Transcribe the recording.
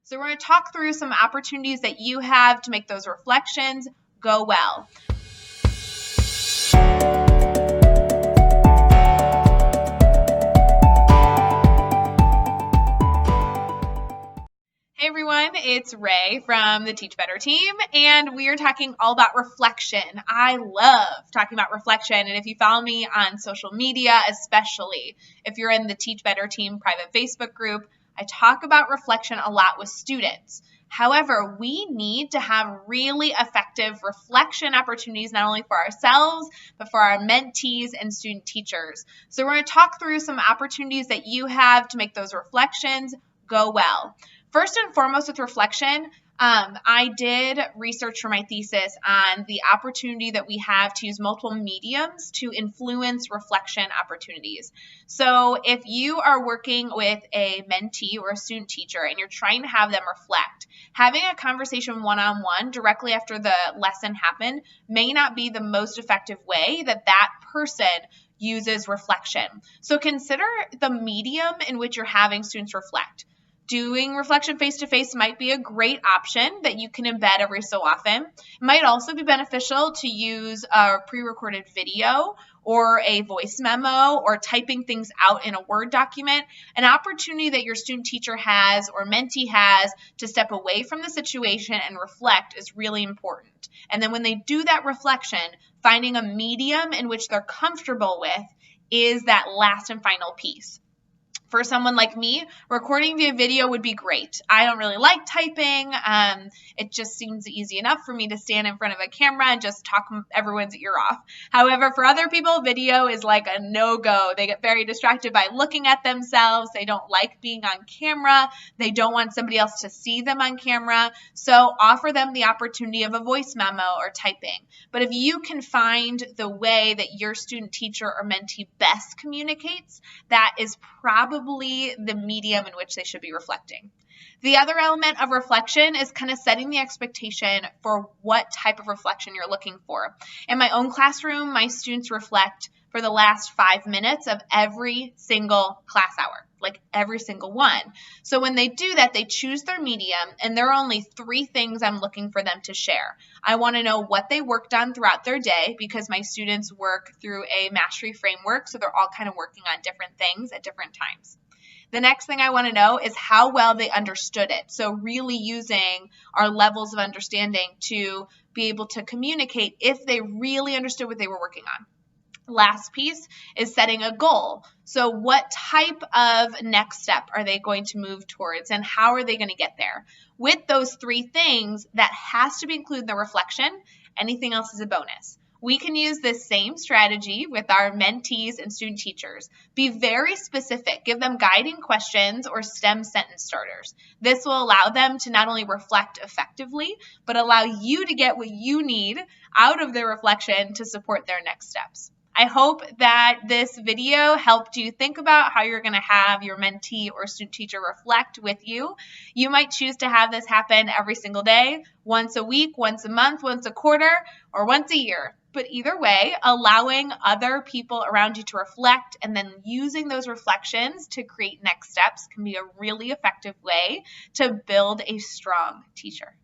So we're going to talk through some opportunities that you have to make those reflections go well. Hey everyone, it's Rae from the Teach Better team, and we are talking all about reflection. I love talking about reflection, and if you follow me on social media, especially if you're in the Teach Better team private Facebook group, I talk about reflection a lot with students. However, we need to have really effective reflection opportunities, not only for ourselves, but for our mentees and student teachers. So we're going to talk through some opportunities that you have to make those reflections go well. First and foremost with reflection, I did research for my thesis on the opportunity that we have to use multiple mediums to influence reflection opportunities. So if you are working with a mentee or a student teacher and you're trying to have them reflect, having a conversation one-on-one directly after the lesson happened may not be the most effective way that person uses reflection. So consider the medium in which you're having students reflect. Doing reflection face-to-face might be a great option that you can embed every so often. It might also be beneficial to use a pre-recorded video or a voice memo or typing things out in a Word document. An opportunity that your student teacher has or mentee has to step away from the situation and reflect is really important. And then when they do that reflection, finding a medium in which they're comfortable with is that last and final piece. For someone like me, recording via video would be great. I don't really like typing. It just seems easy enough for me to stand in front of a camera and just talk everyone's ear off. However, for other people, video is like a no-go. They get very distracted by looking at themselves. They don't like being on camera. They don't want somebody else to see them on camera. So offer them the opportunity of a voice memo or typing. But if you can find the way that your student teacher or mentee best communicates, that is probably the medium in which they should be reflecting. The other element of reflection is kind of setting the expectation for what type of reflection you're looking for. In my own classroom, my students reflect for the last 5 minutes of every single class hour, like every single one. So when they do that, they choose their medium, and there are only 3 things I'm looking for them to share. I want to know what they worked on throughout their day, because my students work through a mastery framework, so they're all kind of working on different things at different times. The next thing I want to know is how well they understood it. So really using our levels of understanding to be able to communicate if they really understood what they were working on. Last piece is setting a goal. So what type of next step are they going to move towards, and how are they going to get there? With those 3 things, that has to be included in the reflection. Anything else is a bonus. We can use this same strategy with our mentees and student teachers. Be very specific. Give them guiding questions or STEM sentence starters. This will allow them to not only reflect effectively, but allow you to get what you need out of their reflection to support their next steps. I hope that this video helped you think about how you're going to have your mentee or student teacher reflect with you. You might choose to have this happen every single day, once a week, once a month, once a quarter, or once a year. But either way, allowing other people around you to reflect and then using those reflections to create next steps can be a really effective way to build a strong teacher.